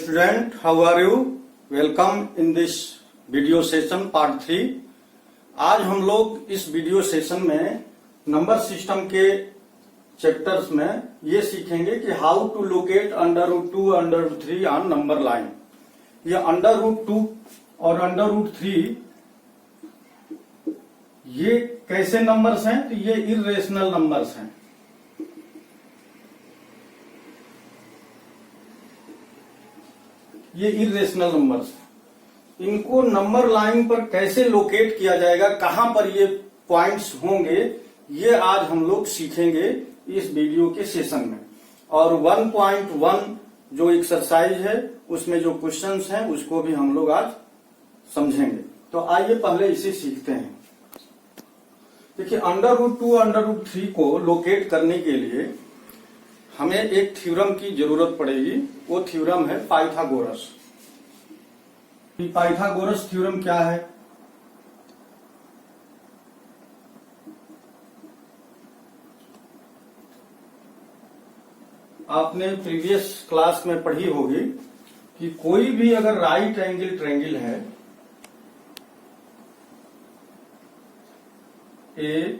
student, how are you? Welcome in this video session part 3। आज हम लोग इस वीडियो सेशन में नंबर सिस्टम के चैप्टर्स में ये सीखेंगे कि how to locate under root 2 under root 3 on number line. ये अंडर रूट 2 और अंडर रूट 3 ये कैसे नंबर्स हैं? तो ये इर्रेशनल नंबर्स हैं। ये इर्रेशनल नंबर्स, इनको नंबर लाइन पर कैसे लोकेट किया जाएगा, कहां पर ये पॉइंट्स होंगे, ये आज हम लोग सीखेंगे इस वीडियो के सेशन में। और 1.1 जो एक्सरसाइज है उसमें जो क्वेश्चंस हैं उसको भी हम लोग आज समझेंगे। तो आइए पहले इसे सीखते हैं। देखिए, अंडर रूट 2 अंडर रूट 3 को लोकेट करने के लिए हमें एक थ्योरम की जरूरत पड़ेगी। वो थ्योरम है पाइथागोरस। पाइथागोरस थ्योरम क्या है? आपने प्रीवियस क्लास में पढ़ी होगी कि कोई भी अगर राइट एंगल ट्रायंगल है, ए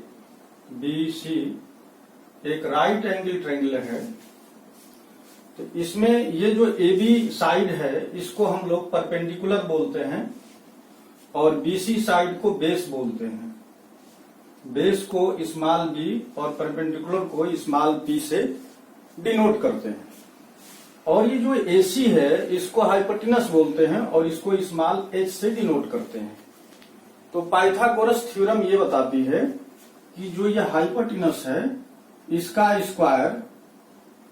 बी सी एक राइट एंगल ट्रायंगल है, तो इसमें ये जो ए बी साइड है इसको हम लोग परपेंडिकुलर बोलते हैं और बीसी साइड को बेस बोलते हैं। बेस को स्मॉल बी और परपेंडिकुलर को स्मॉल पी से डिनोट करते हैं। और ये जो एसी है इसको हाइपोटेनस बोलते हैं और इसको स्मॉल एच से डिनोट करते हैं। तो पाइथागोरस थ्योरम ये बताती है कि जो ये हाइपोटेनस है इसका स्क्वायर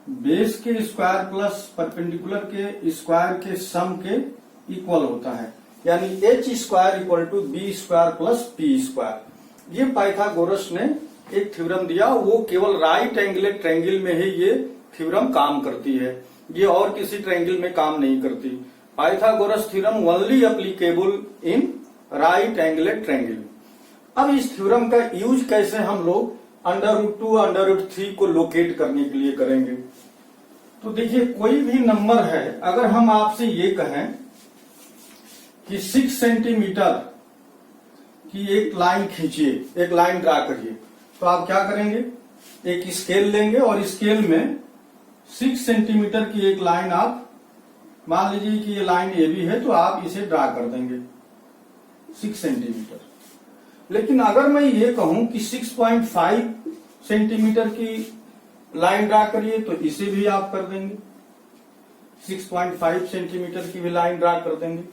बेस के स्क्वायर प्लस परपेंडिकुलर के स्क्वायर के सम के इक्वल होता है, यानी H square equal to be square plus P square. ये पाइथागोरस ने एक थ्योरम दिया, वो केवल राइट एंगल ट्रायंगल में ही ये थ्योरम काम करती है, ये और किसी ट्रायंगल में काम नहीं करती। Pythagoras theorem only applicable in right angle triangle. अब इस थ्योरम का यूज कैसे हम लोग अंडर रूट 2 अंडर रूट 3 को लोकेट करने के लिए करेंगे? तो देखिए, कोई भी नंबर है, अगर हम आपसे ये कहें कि 6 सेंटीमीटर की एक लाइन खींचिए, एक लाइन ड्रा करिए, तो आप क्या करेंगे? एक स्केल लेंगे और स्केल में 6 सेंटीमीटर की एक लाइन आप मान लीजिए कि ये लाइन ए बी है, तो आप इसे ड्रा कर देंगे 6 सेंटीमीटर। लेकिन अगर मैं ये कहूं कि 6.5 सेंटीमीटर की लाइन ड्रा करिए, तो इसे भी आप कर देंगे, 6.5 सेंटीमीटर की भी लाइन ड्रा कर देंगे।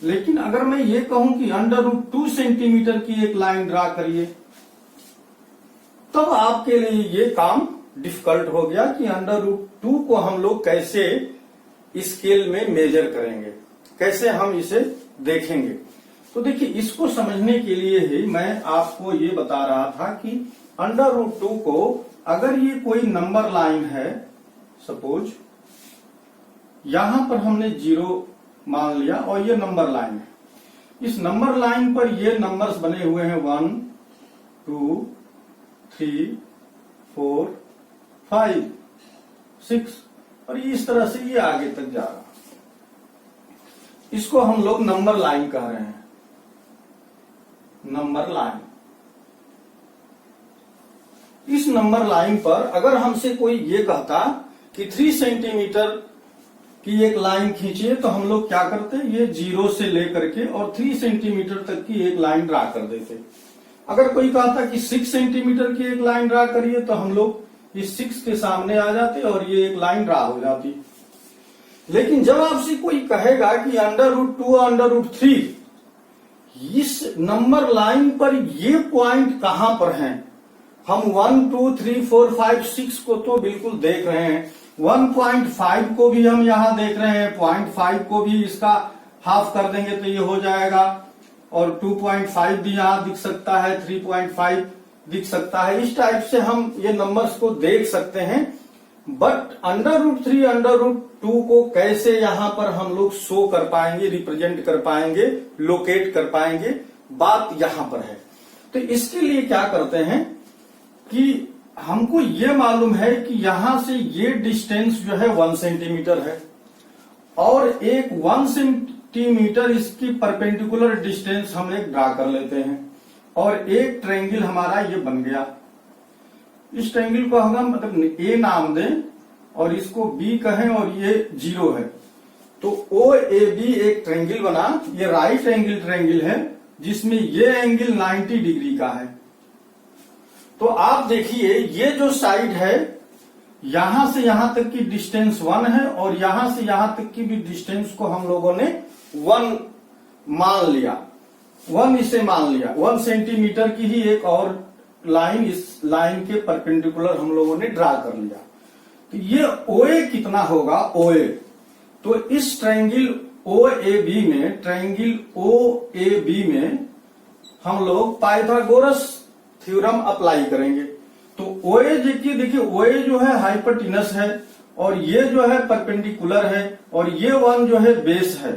लेकिन अगर मैं ये कहूं कि अंडर रूट 2 सेंटीमीटर की एक लाइन ड्रा करिए, तब आपके लिए ये काम डिफिकल्ट हो गया कि अंडर रूट 2 को हम लोग कैसे स्केल में मेजर करेंगे, कैसे हम इसे देखेंगे। तो देखिए, इसको समझने के लिए ही मैं आपको ये बता रहा था कि अंडर रूट 2 को अगर ये कोई नंबर लाइन है, सपोज यहां पर हमने 0 मान लिया और ये नंबर लाइन है, इस नंबर लाइन पर ये नंबर्स बने हुए हैं 1 2 3 4 5 6 और इस तरह से ये आगे तक जा रहा। इसको हम लोग नंबर लाइन कह रहे हैं, नंबर लाइन। इस नंबर लाइन पर अगर हमसे कोई ये कहता कि 3 सेंटीमीटर की एक लाइन खींचिए, तो हम लोग क्या करते? ये 0 से लेकर के और 3 सेंटीमीटर तक की एक लाइन ड्रा कर देते। अगर कोई कहता कि 6 सेंटीमीटर की एक लाइन ड्रा करिए, तो हम लोग इस 6 के सामने आ जाते और ये एक लाइन ड्रा हो जाती। लेकिन जब आपसे कोई कहेगा कि अंडर रूट 2 अंडर रूट 3, इस नंबर लाइन पर ये पॉइंट कहां पर हैं? हम 1 2 3 4 5 6 को तो बिल्कुल देख रहे हैं, 1.5 को भी हम यहां देख रहे हैं, 0.5 को भी इसका हाफ कर देंगे तो ये हो जाएगा, और 2.5 भी यहां दिख सकता है, 3.5 दिख सकता है। इस टाइप से हम ये नंबर्स को देख सकते हैं। But under root 3 under root 2 को कैसे यहां पर हम लोग शो कर पाएंगे, रिप्रेजेंट कर पाएंगे, लोकेट कर पाएंगे, बात यहां पर है। तो इसके लिए क्या करते हैं कि हमको ये मालूम है कि यहां से ये डिस्टेंस जो है 1 सेंटीमीटर है और एक 1 सेंटीमीटर इसकी परपेंडिकुलर डिस्टेंस हम एक ड्रा कर लेते हैं और एक ट्रायंगल हमारा ये बन गया। इस ट्रायंगल को हम मतलब ए नाम दें और इसको बी कहें और ये 0 है। तो ओ ए बी एक ट्रायंगल बना। ये राइट एंगल ट्रायंगल है जिसमें ये एंगल 90 डिग्री का है। तो आप देखिए ये जो साइड है यहां से यहां तक की डिस्टेंस 1 है और यहां से यहां तक की भी डिस्टेंस को हम लोगों ने 1 मान लिया। 1 इसे मान लिया। 1 सेंटीमीटर की ही एक और लाइन इस लाइन के परपेंडिकुलर हम लोगों ने ड्रा कर लिया। तो ये OA कितना होगा? OA तो इस ट्रायंगल OAB में, ट्रायंगल OAB में हम लोग पाइथागोरस थ्योरम अप्लाई करेंगे। तो OA देखिए OA जो है हाइपोटेनस है और ये जो है परपेंडिकुलर है और ये 1 जो है बेस है।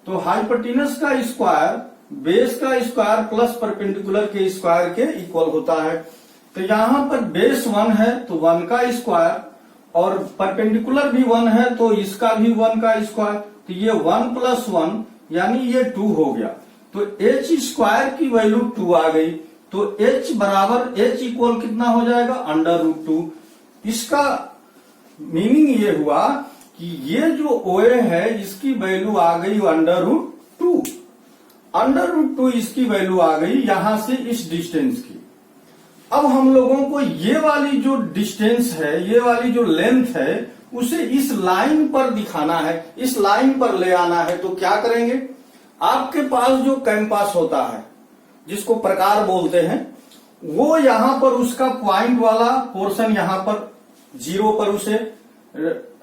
तो हाइपोटेनस का स्क्वायर बेस का स्क्वायर प्लस परपेंडिकुलर के स्क्वायर के इक्वल होता है। तो यहां पर बेस 1 है तो 1 का स्क्वायर और परपेंडिकुलर भी 1 है तो इसका भी 1 का स्क्वायर। तो ये 1 + 1 यानी ये 2 हो गया। तो h स्क्वायर की वैल्यू 2 आ गई। तो h बराबर h इक्वल कितना हो जाएगा? √2। इसका मीनिंग ये हुआ कि ये जो OA है इसकी वैल्यू आ गई √2। √2 इसकी वैल्यू आ गई यहां से इस डिस्टेंस की। अब हम लोगों को ये वाली जो डिस्टेंस है, ये वाली जो लेंथ है उसे इस लाइन पर दिखाना है, इस लाइन पर ले आना है। तो क्या करेंगे? आपके पास जो कैंपास होता है जिसको प्रकार बोलते हैं वो यहां पर उसका पॉइंट वाला पोर्शन यहां पर 0 पर उसे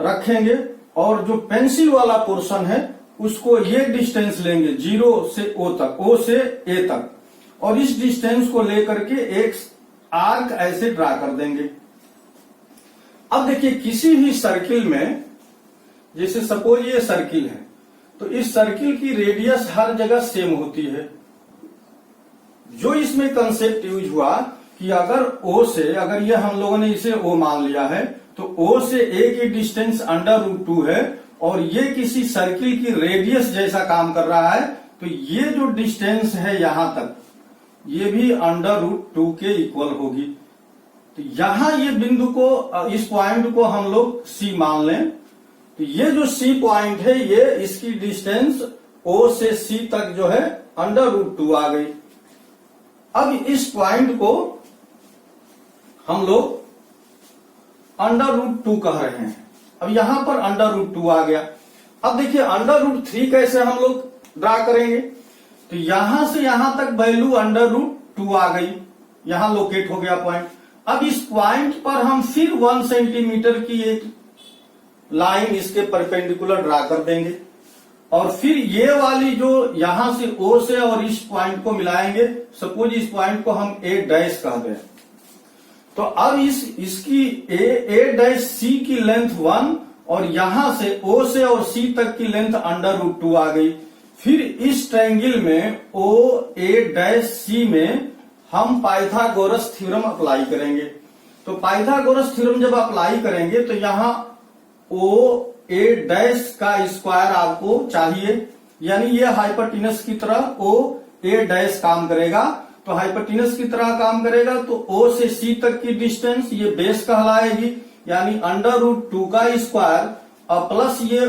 रखेंगे और जो पेंसिल वाला पोर्शन है उसको ये डिस्टेंस लेंगे 0 से O तक, O से A तक, और इस डिस्टेंस को लेकर के एक आर्क ऐसे ड्रा कर देंगे। अब देखिए किसी भी सर्किल में, जैसे सपोज ये सर्किल है तो इस सर्किल की रेडियस हर जगह सेम होती है। जो इसमें कंसेप्ट यूज हुआ कि अगर O से, अगर ये हम लोगों ने इसे O मान लिया है तो O से A की डिस्टेंस √2 है और ये किसी सर्किल की रेडियस जैसा काम कर रहा है। तो ये जो डिस्टेंस है यहां तक ये भी √2 के इक्वल होगी। तो यहां ये बिंदु को, इस पॉइंट को हम लोग C मान लें। तो ये जो C पॉइंट है ये इसकी डिस्टेंस O से C तक जो है √2 आ गई। अब इस पॉइंट को हम लोग √2 कह रहे हैं। अब यहां पर √2 आ गया। अब देखिए √3 कैसे हम लोग ड्रा करेंगे? तो यहां से यहां तक वैल्यू √2 आ गई, यहां लोकेट हो गया पॉइंट। अब इस पॉइंट पर हम फिर 1 सेंटीमीटर की एक लाइन इसके परपेंडिकुलर ड्रा कर देंगे और फिर ये वाली जो यहां से O से और इस पॉइंट को मिलाएंगे। सपोज इस पॉइंट को हम A' कह दें। तो अब इसकी A' की लेंथ 1 और यहां से O से और C तक की लेंथ √2 आ गई। फिर इस ट्रायंगल में OA' में हम पाइथागोरस थ्योरम अप्लाई करेंगे। तो पाइथागोरस थ्योरम जब अप्लाई करेंगे तो यहां OA' का स्क्वायर आपको चाहिए, यानी ये हाइपोटेनस की तरह OA' काम करेगा। तो हाइपोटेनस की तरह काम करेगा तो O से C तक की डिस्टेंस ये बेस कहलाएगी, यानी √2 का स्क्वायर और प्लस ये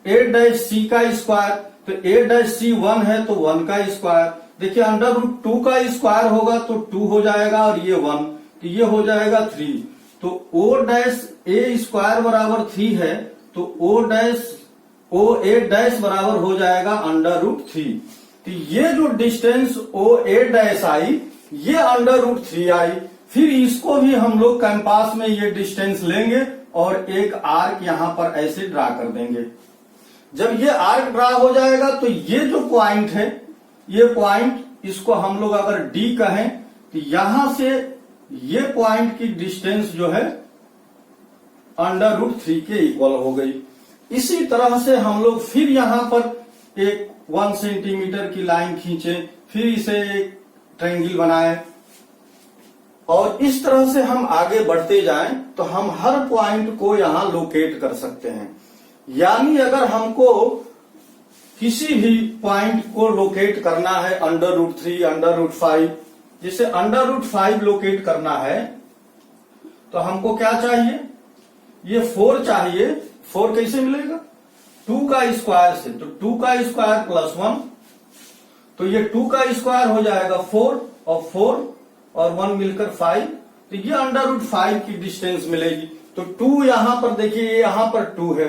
A' का स्क्वायर। तो A' 1 है तो 1 का स्क्वायर। देखिए √2 का स्क्वायर होगा तो 2 हो जाएगा और ये 1, तो ये हो जाएगा 3। तो OA स्क्वायर बराबर 3 है तो OA' बराबर हो जाएगा √3। तो ये जो डिस्टेंस OA' आई ये √3 आई। फिर इसको भी हम लोग कैंपास में ये डिस्टेंस लेंगे और एक आर्क यहां पर ऐसे ड्रा कर देंगे। जब ये आर्क ड्रा हो जाएगा तो ये जो पॉइंट है, ये पॉइंट इसको हम लोग अगर D कहें तो यहां से ये पॉइंट की डिस्टेंस जो है √3 के इक्वल हो गई। इसी तरह से हम लोग फिर यहां पर एक 1 सेंटीमीटर की लाइन खींचे, फिर इसे एक ट्रायंगल बनाए और इस तरह से हम आगे बढ़ते जाएं तो हम हर पॉइंट को यहां लोकेट कर सकते हैं। यानी अगर हमको किसी भी पॉइंट को लोकेट करना है √3, √5, जिसे √5 लोकेट करना है तो हमको क्या चाहिए, ये 4 चाहिए। 4 कैसे मिलेगा, 2 का स्क्वायर से, तो 2 का स्क्वायर प्लस 1, तो ये 2 का स्क्वायर हो जाएगा 4 और 4 और 1 मिलकर 5, तो ये √5 की डिस्टेंस मिलेगी। तो 2 यहां पर देखिए, यहां पर 2 है,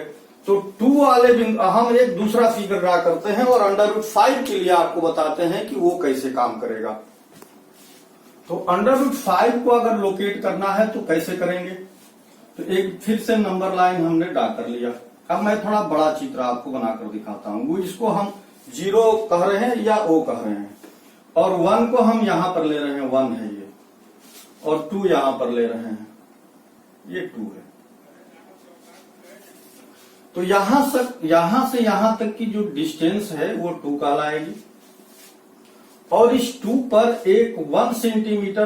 तो 2 वाले बिंदु हम एक दूसरा फिगर ड्रा करते हैं और √5 के लिए आपको बताते हैं कि वो कैसे काम करेगा। तो √5 को अगर लोकेट करना है तो कैसे करेंगे, तो एक फिर से नंबर लाइन हमने ड्रा कर लिया। अब मैं थोड़ा बड़ा चित्र आपको बनाकर दिखाता हूं। इसको हम 0 कह रहे हैं या O कह रहे हैं, और 1 को हम यहां पर ले रहे हैं, 1 है ये, और 2 यहां पर ले रहे हैं, ये 2 है। तो यहां से यहां तक की जो डिस्टेंस है वो 2 कहलाएगी, और इस 2 पर एक 1 सेंटीमीटर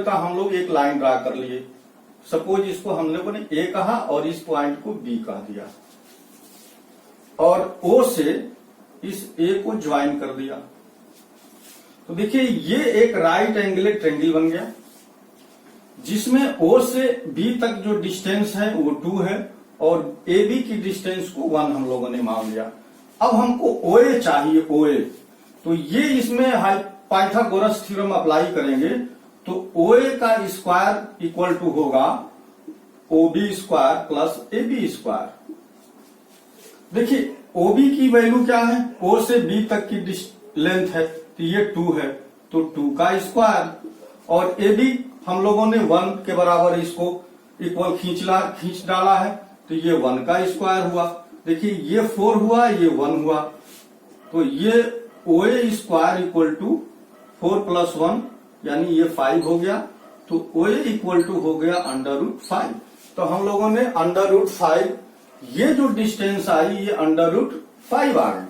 का हम लोग एक लाइन ड्रा कर लिए। सपोज इसको हम लोगों ने A कहा और इस पॉइंट को B कह दिया, और O से इस A को ज्वाइन कर दिया। तो देखिए ये एक राइट एंगल ट्रायंगल बन गया, जिसमें O से B तक जो डिस्टेंस है वो 2 है, और AB की डिस्टेंस को 1 हम लोगों ने मान लिया। अब हमको OA चाहिए, OA, तो ये इसमें पाइथागोरस थ्योरम अप्लाई करेंगे, तो OA का स्क्वायर इक्वल टू होगा OB square plus AB square. देखिए OB की वैल्यू क्या है, O से B तक की लेंथ है, तो ये 2 है, तो 2 का स्क्वायर, और AB हम लोगों ने 1 के बराबर इसको इक्वल खींच डाला है, तो ये 1 का स्क्वायर हुआ। देखिए ये 4 हुआ, ये 1 हुआ, तो ये OA square equal to 4 plus 1 यानी ये 5 हो गया, तो OA इक्वल टू हो गया √5। तो हम लोगों ने √5, ये जो डिस्टेंस आई ये √5 आ गई।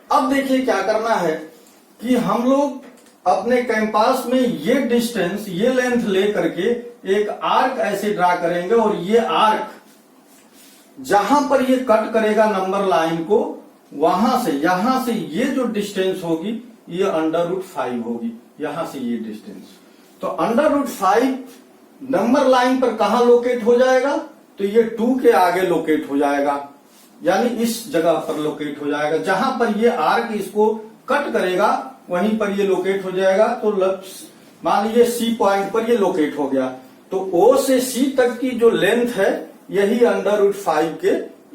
अब देखिए क्या करना है कि हम लोग अपने कैंपास में ये डिस्टेंस, ये लेंथ ले करके एक आर्क ऐसे ड्रा करेंगे, और ये आर्क जहां पर ये कट करेगा नंबर लाइन को, यहां से ये जो डिस्टेंस होगी ये √5 होगी, यहां से ये डिस्टेंस। तो √5 नंबर लाइन पर कहां लोकेट हो जाएगा, तो ये 2 के आगे लोकेट हो जाएगा, यानी इस जगह पर लोकेट हो जाएगा, जहां पर ये आर्क इसको कट करेगा वहीं पर ये लोकेट हो जाएगा। तो मान लीजिए C पॉइंट पर ये लोकेट हो गया, तो O से C तक की जो लेंथ है यही √5 के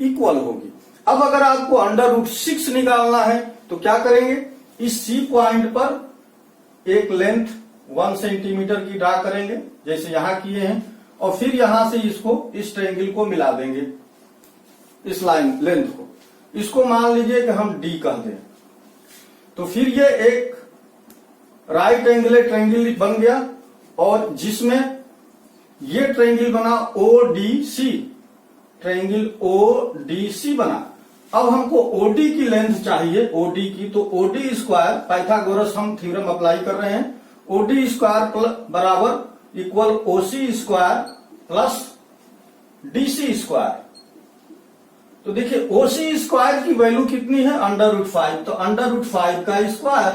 इक्वल होगी। अब अगर आपको √6 निकालना है तो क्या करेंगे, इस C पॉइंट पर एक लेंथ 1 सेंटीमीटर की ड्रा करेंगे जैसे यहां किए हैं, और फिर यहां से इस ट्रायंगल को मिला देंगे, इस लाइन लेंथ को, इसको मान लीजिए कि हम D कह दें, तो फिर ये एक राइट एंगल ट्रायंगल बन गया, और जिसमें ये ट्रायंगल बना ODC, ट्रायंगल ODC बना। अब हमको OD की लेंथ चाहिए, OD की, तो OD स्क्वायर, पाइथागोरस हम थ्योरम अप्लाई कर रहे हैं, OD स्क्वायर बराबर equal OC square plus DC square. तो देखिए OC स्क्वायर की वैल्यू कितनी है, √5, तो √5 का स्क्वायर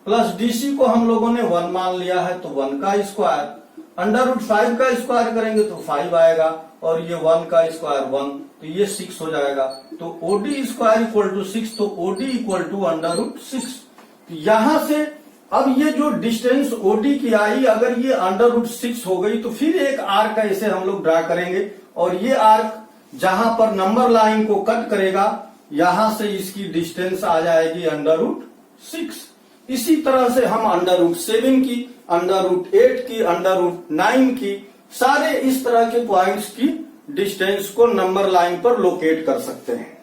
प्लस DC को हम लोगों ने 1 मान लिया है, तो 1 का स्क्वायर, √5 का स्क्वायर करेंगे तो 5 आएगा, और ये 1 का स्क्वायर 1, तो ये 6 हो जाएगा। तो OD स्क्वायर इक्वल टू 6, तो OD इक्वल टू √6। तो यहां से अब ये जो डिस्टेंस OD की आई, अगर ये √6 हो गई, तो फिर एक आर्क ऐसे हम लोग ड्रा करेंगे, और ये आर्क जहां पर नंबर लाइन को कट करेगा यहां से इसकी डिस्टेंस आ जाएगी √6। इसी तरह से हम √7 की, √8 की, √9 की, सारे इस तरह के पॉइंट्स की डिस्टेंस को नंबर लाइन पर लोकेट कर सकते हैं।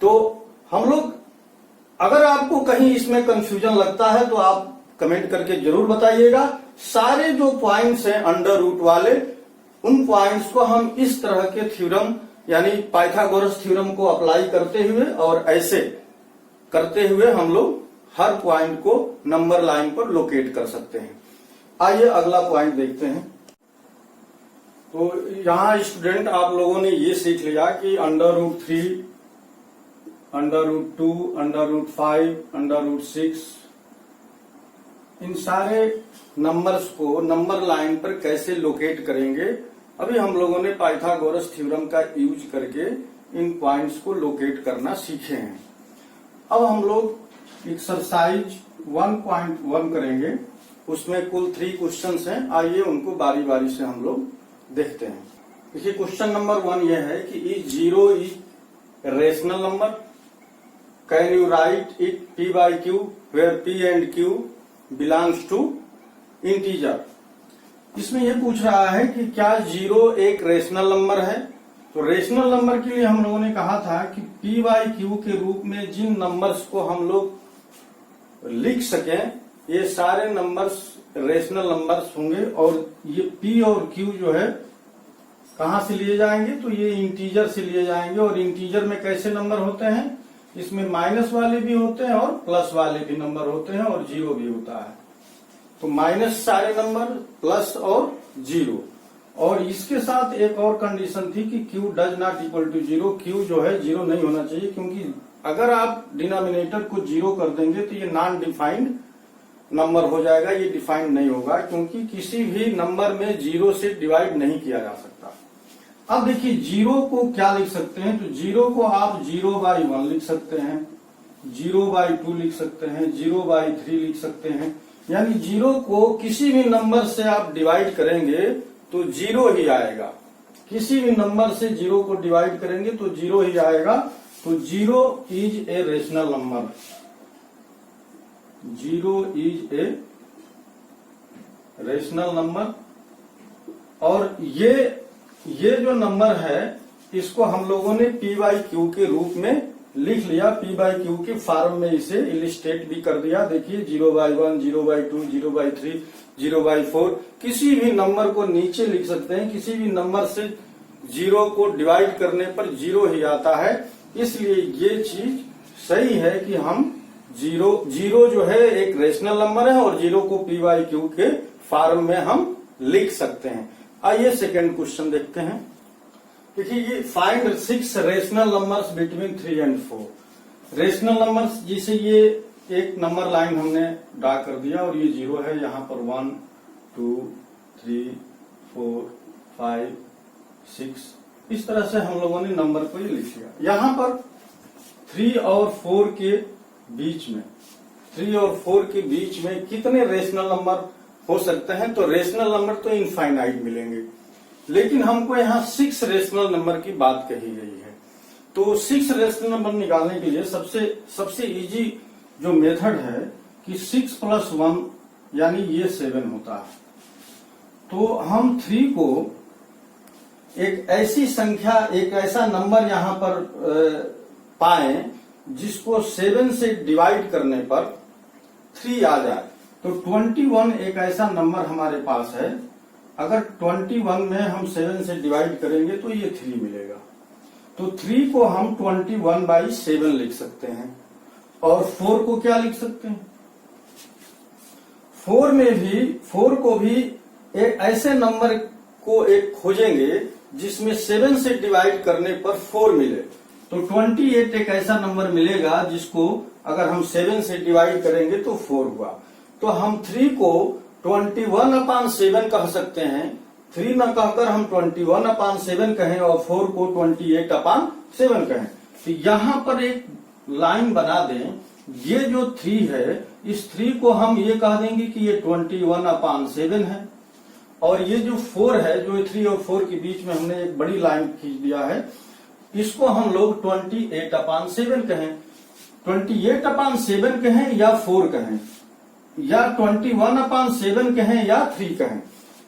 तो हम लोग, अगर आपको कहीं इसमें कंफ्यूजन लगता है तो आप कमेंट करके जरूर बताइएगा। सारे जो पॉइंट्स हैं √ वाले, उन पॉइंट्स को हम इस तरह के थ्योरम यानी पाइथागोरस थ्योरम को अप्लाई करते हुए और ऐसे करते हुए हम लोग हर पॉइंट को नंबर लाइन पर लोकेट कर सकते हैं। आइए अगला पॉइंट देखते हैं। तो यहाँ स्टूडेंट आप लोगों ने ये सीख लिया कि √3, √2, √5, √6 इन सारे नंबर्स को नंबर लाइन पर कैसे लोकेट करेंगे। अभी हम लोगों ने पाइथागोरस थ्योरम का यूज करके इन पॉइंट्स को लोकेट करना सीखे हैं। अब हम लोग एक्सरसाइज 1.1 करेंगे। उसमें कुल 3 क्वेश्चंस हैं। आइए उनको बारी बारी से हम लोग देखते हैं। देखिए क्वेश्चन नंबर 1 यह है कि is 0 is rational number, can you right it p by q where p and q belongs to integer. इसमें यह पूछ रहा है कि क्या 0 एक रेशनल नंबर है। तो रेशनल नंबर के लिए हम लोगों ने कहा था कि p by q के रूप में जिन नंबर्स को हम लोग लिख सकें ये सारे नंबर्स रेशनल नंबर्स होंगे। और ये p और q जो है कहां से लिए जाएंगे, तो ये इंटीजर से लिए जाएंगे। और इंटीजर में कैसे नंबर होते हैं, इसमें माइनस वाले भी होते हैं और प्लस वाले भी नंबर होते हैं और 0 भी होता है। तो माइनस सारे नंबर, प्लस और 0। और इसके साथ एक और कंडीशन थी कि q does not equal to 0। q जो है 0 नहीं होना चाहिए, क्योंकि अगर आप डिनोमिनेटर को 0 कर देंगे तो ये नॉन डिफाइंड नंबर हो जाएगा, ये डिफाइंड नहीं होगा, क्योंकि किसी भी नंबर में 0 से डिवाइड नहीं किया जा सकता। अब देखिए 0 को क्या लिख सकते हैं, तो 0 को आप 0/1 लिख सकते हैं, 0/2 लिख सकते हैं, 0/3 लिख सकते हैं। यानी 0 को किसी भी नंबर से आप डिवाइड करेंगे तो 0 ही आएगा। किसी भी नंबर से 0 को डिवाइड करेंगे तो 0 ही आएगा। तो 0 is a rational number, 0 is a rational number. और ये जो नंबर है इसको हम लोगों ने p by q के रूप में लिख लिया। p by q के फॉर्म में इसे इलिस्ट्रेट भी कर दिया। देखिए 0/1, 0/2, 0/3, 0/4 किसी भी नंबर को नीचे लिख सकते हैं। किसी भी नंबर से 0 को डिवाइड करने पर 0 ही आता है। इसलिए ये चीज सही है कि हम 0 जो है एक रेशनल नंबर है और 0 को p by q के फॉर्म में हम लिख सकते हैं। आइए सेकेंड क्वेश्चन देखते हैं। देखिए ये find 6 rational numbers between 3 and 4। Rational numbers जिसे ये एक नंबर लाइन हमने ड्रा कर दिया और ये 0 है। यहाँ पर 1, 2, 3, 4, 5, 6 इस तरह से हम लोगों ने नंबर को ये लिख लिया। यहाँ पर 3 और 4 के बीच में, 3 और 4 के बीच में कितने रेशनल नंबर हो सकते हैं, तो रेशनल नंबर तो इनफाइनाइट मिलेंगे। लेकिन हमको यहाँ 6 रेशनल नंबर की बात कही गई है। तो 6 रेशनल नंबर निकालने के लिए सबसे इजी जो मेथड है कि 6 + 1 यानी ये 7 होता है। तो हम 3 को एक ऐसी संख्या, एक ऐसा नंबर यहाँ पर पाएं जिसको 7 से डिवाइड करने पर 3 आ जाए। तो 21 एक ऐसा नंबर हमारे पास है। अगर 21 में हम 7 से डिवाइड करेंगे तो ये 3 मिलेगा। तो 3 को हम 21/7 लिख सकते हैं। और 4 को क्या लिख सकते हैं, 4 को भी एक ऐसे नंबर को एक खोजेंगे जिसमें 7 से डिवाइड करने पर 4 मिले। तो 28 एक ऐसा नंबर मिलेगा जिसको अगर हम 7 से डिवाइड करेंगे तो 4 हुआ। तो हम 3 को 21/7 कह सकते हैं। 3 न कहकर हम 21/7 कहें और 4 को 28/7 कहें। तो यहाँ पर एक लाइन बना दें। ये जो 3 है, इस 3 को हम ये कह देंगे कि ये 21/7 है। और ये जो 4 है, जो 3 और 4 के बीच में हमने एक बड़ी लाइन खींच दिया है, इसको हम लोग 28/7 कहें। 28/7 कहें या 4 कहें, या 21/7 कहें या 3 कहें।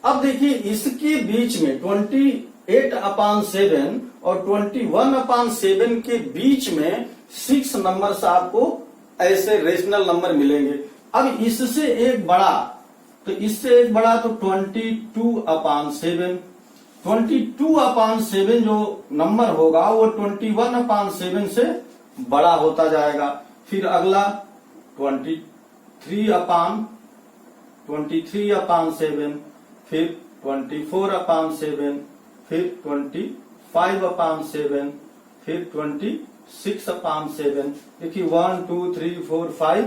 अब देखिए इसके बीच में 28/7 और 21/7 के बीच में 6 नंबर्स आपको ऐसे रेशनल नंबर मिलेंगे। अब इससे एक बड़ा, तो इससे एक बड़ा तो 22/7। 22/7 जो नंबर होगा वो 21/7 से बड़ा होता जाएगा। फिर अगला 23/7, फिर 24/7, फिर 25/7, फिर 26/7। देखिए 1 2 3 4 5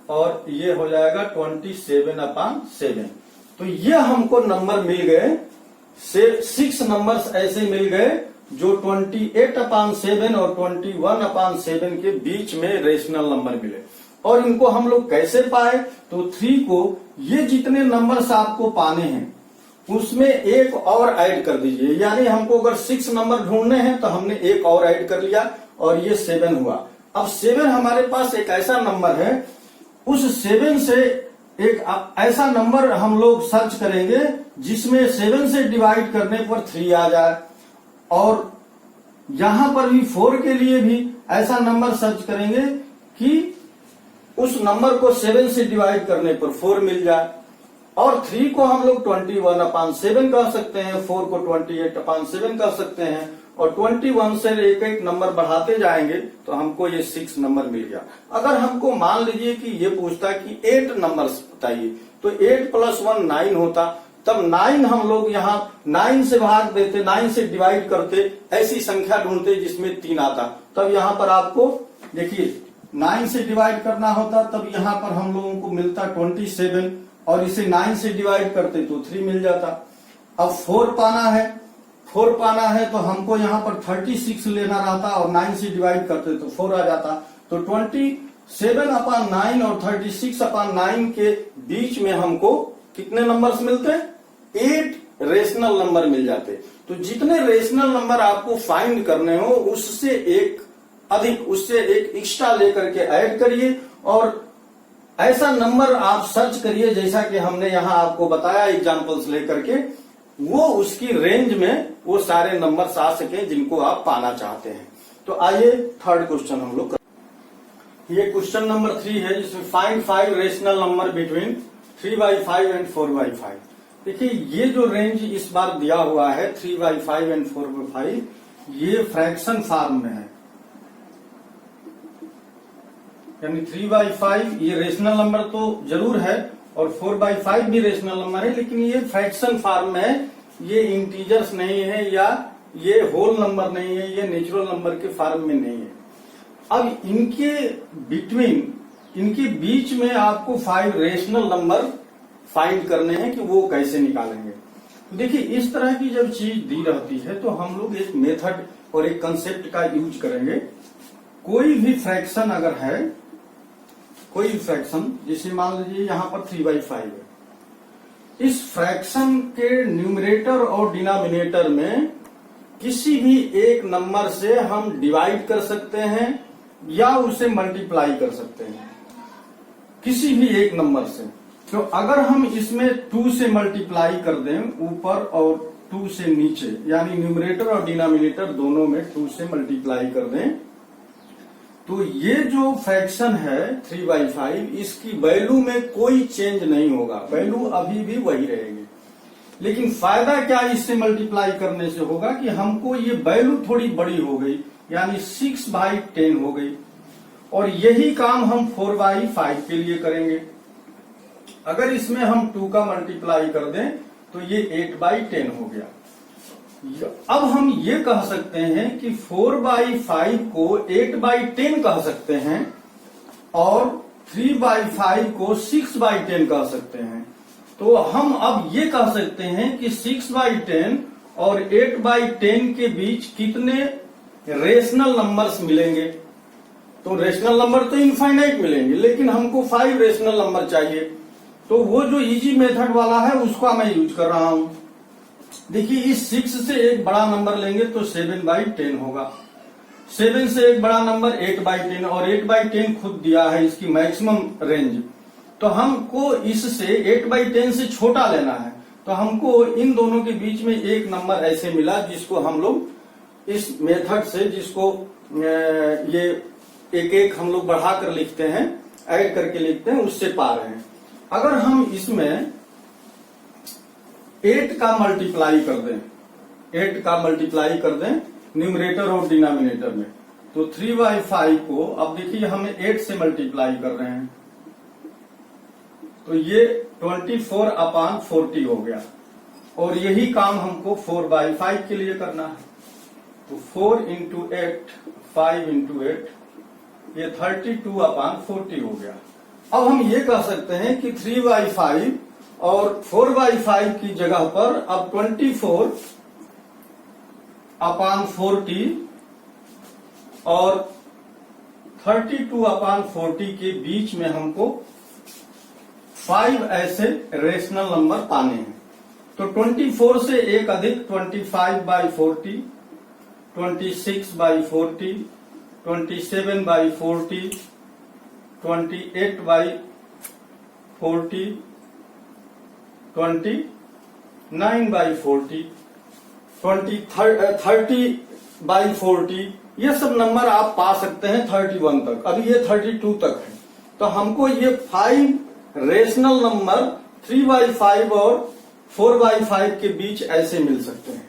और ये हो जाएगा 27/7। तो ये हमको नंबर मिल गए, 6 नंबर्स ऐसे मिल गए जो 28/7 और 21/7 के बीच में रेशनल नंबर मिले। और इनको हम लोग कैसे पाए? तो 3 को, ये जितने नंबर्स आपको पाने हैं उसमें एक और ऐड कर दीजिए। यानी हमको अगर 6 नंबर ढूंढने हैं तो हमने एक और ऐड कर लिया और ये 7 हुआ। अब 7 हमारे पास एक ऐसा नंबर है, उस 7 से एक ऐसा नंबर हम लोग सर्च करेंगे जिसमें 7 से डिवाइड करने पर 3 आ जाए। और यहां पर भी 4 के लिए भी ऐसा नंबर सर्च करेंगे कि उस नंबर को 7 से डिवाइड करने पर 4 मिल जाए। और 3 को हम लोग 21/7 कह सकते हैं, 4 को 28/7 कह सकते हैं, और 21 से एक एक नंबर बढ़ाते जाएंगे तो हमको ये 6 नंबर मिल गया। अगर हमको मान लीजिए कि ये पूछता कि 8 नंबर बताइए, तो 8 + 1 9 होता, तब 9 हम लोग यहाँ 9 से भाग देते, 9 से डिवाइड करते, ऐसी संख्या ढूंढते जिसमें 3 आता। तब यहाँ पर आपको देखिए 9 से डिवाइड करना होता, तब यहाँ पर हम लोगों को मिलता 27, और इसे 9 से डिवाइड करते तो 3 मिल जाता। अब 4 पाना है तो हमको यहाँ पर 36 लेना रहता और 9 से डिवाइड करते तो 4 आ जाता। तो 27/9 और 36/9 के बीच में हमको कितने नंबर्स मिलते? 8 रेशनल नंबर मिल जाते। तो जितने रेशनल नंबर आपको फाइंड करने हो उससे एक एक्स्ट्रा लेकर के ऐड करिए, और ऐसा नंबर आप सर्च करिए जैसा कि हमने यहाँ आपको बताया एग्जांपल्स लेकर के, वो उसकी रेंज में वो सारे नंबर्स आ सके जिनको आप पाना चाहते हैं। तो आइए थर्ड क्वेश्चन हम लोग ये क्वेश्चन नंबर 3 है, जिसमें find 5 rational number between 3/5 and 4/5। देखिए ये जो रेंज इस बार दिया हुआ है 3/5 एंड 4/5, ये फ्रैक्शन फॉर्म में है। यानी 3/5 ये रेशनल नंबर तो जरूर है और 4/5 भी रेशनल नंबर है, लेकिन ये फ्रैक्शन फॉर्म में है, ये इंटीजर्स नहीं है या ये होल नंबर नहीं है, ये नेचुरल नंबर के फॉर्म में नहीं है। अब इनके बीच में आपको 5 रेशनल नंबर फाइंड करने हैं कि वो कैसे निकालेंगे। देखिए इस तरह की जब चीज दी रहती है तो हम लोग एक मेथड और एक कंसेप्ट का यूज करेंगे। कोई भी फ्रैक्शन अगर है, कोई फ्रैक्शन जैसे मान लीजिए यहाँ पर 3/5 है, इस फ्रैक्शन के न्यूमरेटर और डिनोमिनेटर में किसी भी एक नंबर से हम डिवाइड कर सकते हैं या उसे मल्टीप्लाई कर सकते हैं, किसी भी एक नंबर से। तो अगर हम इसमें 2 से मल्टीप्लाई कर दें ऊपर और 2 से नीचे, यानी न्यूमरेटर और डिनोमिनेटर दोनों में 2 से मल्टीप्लाई कर दें, तो ये जो फ्रैक्शन है 3/5, इसकी वैल्यू में कोई चेंज नहीं होगा, वैल्यू अभी भी वही रहेगी। लेकिन फायदा क्या इससे मल्टीप्लाई करने से होगा कि हमको ये वैल्यू थोड़ी बड़ी हो गई, यानी 6/10 हो गई, और यही काम हम 4/5 के लिए करेंगे। अगर इसमें हम 2 का मल्टीप्लाई कर दें तो ये 8/10 हो गया। अब हम ये कह सकते हैं कि 4/5 को 8/10 कह सकते हैं और 3/5 को 6/10 कह सकते हैं। तो हम अब ये कह सकते हैं कि 6/10 और 8/10 के बीच कितने रेशनल नंबर्स मिलेंगे। तो रेशनल नंबर तो इनफाइनाइट मिलेंगे, लेकिन हमको 5 रेशनल नंबर चाहिए। तो वो जो इजी मेथड वाला है उसका मैं यूज कर रहा हूं। देखिए इस 6 से एक बड़ा नंबर लेंगे तो 7/10 होगा, 7 से एक बड़ा नंबर 8/10, और 8/10 खुद दिया है इसकी मैक्सिमम रेंज। तो हमको इससे 8/10 से छोटा लेना है, तो हमको इन दोनों के बीच में एक नंबर ऐसे मिला जिसको हम लोग इस मेथड से, जिसको ये एक एक हम लोग बढ़ा कर लिखते हैं, ऐड करके लिखते हैं, उससे पा रहे हैं। अगर हम इसमें 8 का मल्टीप्लाई कर दें, 8 का मल्टीप्लाई कर दें न्यूमरेटर और डिनोमिनेटर में, तो 3/5 को, अब देखिए हमें 8 से मल्टीप्लाई कर रहे हैं, तो ये 24/40 हो गया। और यही काम हमको 4/5 के लिए करना है। तो 4 इंटू 8, 5 इंटू 8, ये 32/40 हो गया। अब हम ये कह सकते हैं कि 3/5 और 4/5 की जगह पर अब 24/40 और 32/40 के बीच में हमको 5 ऐसे रेशनल नंबर पाने हैं। तो 24 से एक अधिक 25/40, 26/40, 27/40, 28/40, 29/40, 30/40, ये सब नंबर आप पा सकते हैं 31 तक। अभी ये 32 तक है। तो हमको ये 5 रेशनल नंबर 3/5 और 4/5 के बीच ऐसे मिल सकते हैं।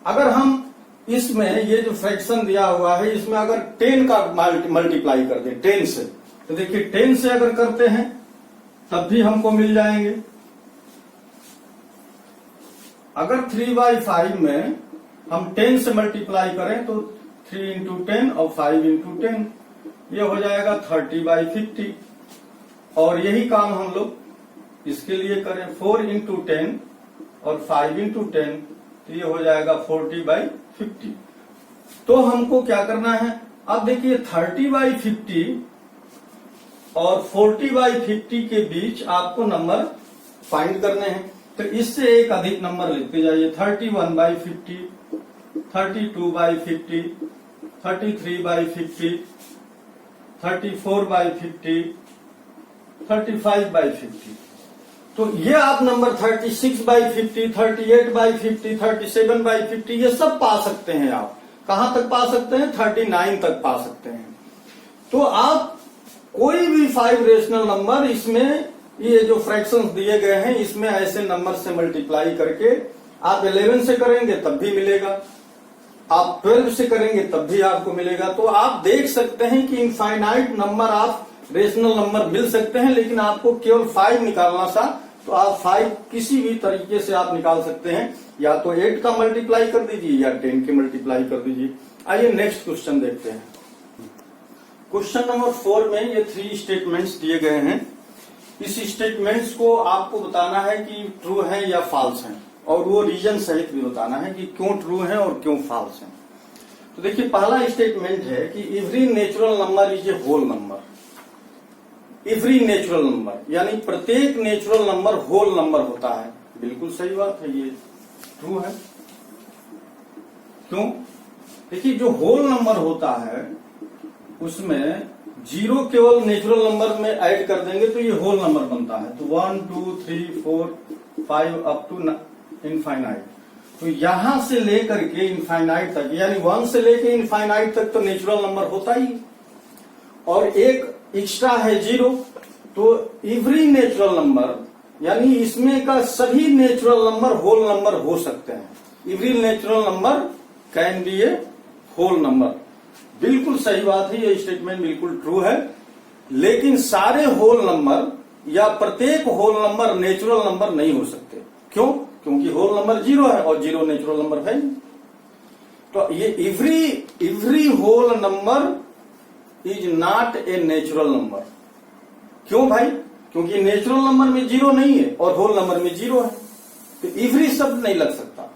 अगर हम इसमें ये जो फ्रैक्शन दिया हुआ है इसमें अगर 10 का मल्टीप्लाई कर दें 10 से, तो देखिए 10 से अगर करते हैं तब भी हमको मिल जाएंगे। अगर 3/5 में हम 10 से मल्टीप्लाई करें तो 3 इंटू 10 और 5 इंटू 10, ये हो जाएगा 30/50। और यही काम हम लोग इसके लिए करें 4 इंटू 10 और 5 इंटू 10, तो ये हो जाएगा 40/50। तो हमको क्या करना है, अब देखिए 30/50 और 40/50 के बीच आपको नंबर फाइंड करने हैं। तो इससे एक अधिक नंबर लिखते जाइए, 31/50, 32/50, 33/50, 34/50, 35/50। तो ये आप नंबर 36/50, 38/50, 37/50 ये सब पा सकते हैं। आप कहां तक पा सकते हैं, 39 तक पा सकते हैं। तो आप कोई भी 5 रेशनल नंबर इसमें ये जो फ्रैक्शंस दिए गए हैं इसमें ऐसे नंबर से मल्टीप्लाई करके आप 11 से करेंगे तब भी मिलेगा, आप 12 से करेंगे तब भी आपको मिलेगा। तो आप देख सकते हैं कि इनफाइनाइट नंबर आप रेशनल नंबर मिल सकते हैं, लेकिन आपको केवल 5 निकालना था। तो आप 5 किसी भी तरीके से आप निकाल सकते हैं, या तो 8 का मल्टीप्लाई कर दीजिए या 10 के मल्टीप्लाई कर दीजिए। आइए नेक्स्ट क्वेश्चन देखते हैं। क्वेश्चन नंबर 4 में ये 3 स्टेटमेंट्स दिए गए हैं। इस स्टेटमेंट्स को आपको बताना है कि ट्रू है या फॉल्स है, और वो रीजन सहित भी बताना है कि क्यों ट्रू है और क्यों फॉल्स है। तो देखिए पहला स्टेटमेंट है कि every natural number is a whole number. Every natural number यानी प्रत्येक नेचुरल नंबर होल नंबर होता है। बिल्कुल सही बात है, ये ट्रू है। क्यों? देखिए जो होल नंबर होता है उसमें 0 केवल नेचुरल नंबर में ऐड कर देंगे तो ये होल नंबर बनता है। तो 1 2 3 4 5 अप टू इनफाइनाइट। तो यहां से लेकर के इनफाइनाइट तक, यानी 1 से लेकर इनफाइनाइट तक तो नेचुरल नंबर होता ही, और एक एक्स्ट्रा है 0। तो एवरी नेचुरल नंबर यानी इसमें का सभी नेचुरल नंबर होल नंबर हो सकते हैं। Every natural number can be A whole number. बिल्कुल सही बात है, ये स्टेटमेंट बिल्कुल ट्रू है। लेकिन सारे होल नंबर या प्रत्येक होल नंबर नेचुरल नंबर नहीं हो सकते। क्यों? क्योंकि होल नंबर 0 है और 0 नेचुरल नंबर है। तो ये every whole number is not a natural number. क्यों भाई? क्योंकि नेचुरल नंबर में 0 नहीं है और होल नंबर में 0 है। तो एवरी शब्द नहीं लग सकता।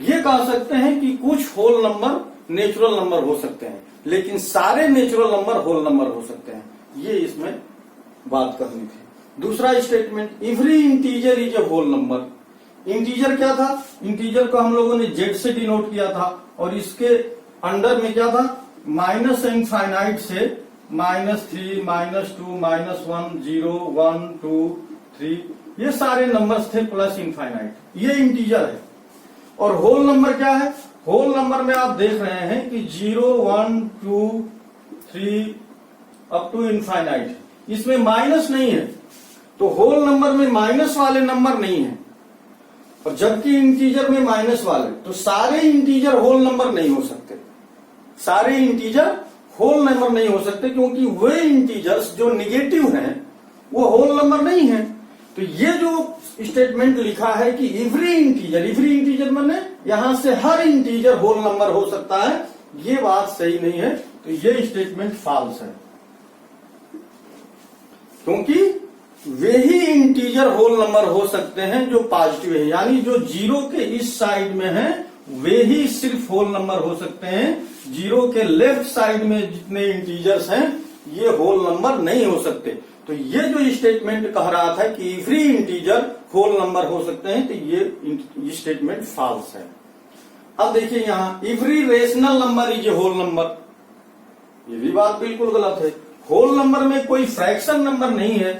ये कह सकते हैं कि कुछ होल नंबर नेचुरल नंबर हो सकते हैं, लेकिन सारे नेचुरल नंबर होल नंबर हो सकते हैं। ये इसमें बात करनी थी। दूसरा statement, every integer is a whole number. Integer क्या था? इंटीजर को हम लोगों ने जेड से डिनोट किया था, और इसके अंडर में क्या था, माइनस इनफाइनाइट से -3, -2, -1, 0, 1, 2, 3 ये सारे नंबर्स थे, प्लस इनफाइनाइट। ये इंटीजर है। और होल नंबर क्या है? होल नंबर में आप देख रहे हैं कि 0, 1, 2, 3 अप टू इनफाइनाइट, इसमें माइनस नहीं है। तो होल नंबर में माइनस वाले नंबर नहीं है, और जबकि इंटीजर में माइनस वाले। तो सारे इंटीजर होल नंबर नहीं हो सकते। सारे इंटीजर होल नंबर नहीं हो सकते, क्योंकि वे इंटीजर्स जो निगेटिव हैं वो होल नंबर नहीं है। तो ये जो स्टेटमेंट लिखा है कि एवरी इंटीजर माने यहां से हर इंटीजर होल नंबर हो सकता है, ये बात सही नहीं है। तो ये स्टेटमेंट फॉल्स है, क्योंकि वे ही इंटीजर होल नंबर हो सकते हैं जो पॉजिटिव है, यानी जो जीरो के इस साइड में है वे ही सिर्फ होल नंबर हो सकते हैं। जीरो के लेफ्ट साइड में जितने इंटीजर्स हैं ये होल नंबर नहीं हो सकते। तो ये जो स्टेटमेंट कह रहा था कि एवरी इंटीजर होल नंबर हो सकते हैं, तो ये स्टेटमेंट फॉल्स है। अब देखिए यहां every rational number is a whole number, ये भी बात बिल्कुल गलत है। होल नंबर में कोई फ्रैक्शन नंबर नहीं है,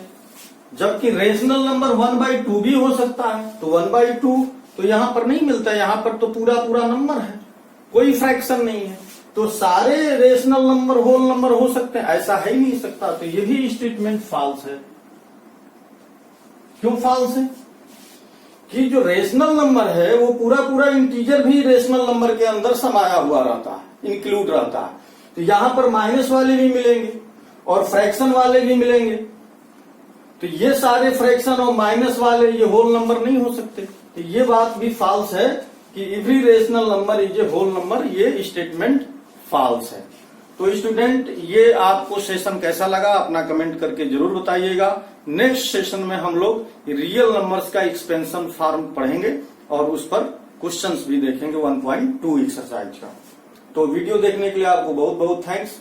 जबकि रेशनल नंबर 1/2 भी हो सकता है। तो 1/2 तो यहां पर नहीं मिलता, यहां पर तो पूरा पूरा नंबर है, कोई फ्रैक्शन नहीं है। तो सारे रेशनल नंबर होल नंबर हो सकते हैं, ऐसा है ही नहीं सकता। तो ये भी स्टेटमेंट फॉल्स है। क्यों फॉल्स है? कि जो रेशनल नंबर है वो पूरा पूरा इंटीजर भी रेशनल नंबर के अंदर समाया हुआ रहता है, इंक्लूड रहता है। तो यहां पर माइनस वाले भी मिलेंगे और फ्रैक्शन वाले भी मिलेंगे। तो ये सारे फ्रैक्शन और माइनस वाले ये होल नंबर नहीं हो सकते। तो ये बात भी फॉल्स है कि every rational number is a whole number, ये स्टेटमेंट फॉल्स है। तो स्टूडेंट, ये आपको सेशन कैसा लगा अपना कमेंट करके जरूर बताइएगा। नेक्स्ट सेशन में हम लोग रियल नंबर्स का एक्सपेंशन फॉर्म पढ़ेंगे और उस पर क्वेश्चंस भी देखेंगे 1.2 एक्सरसाइज का। तो वीडियो देखने के लिए आपको बहुत बहुत थैंक्स।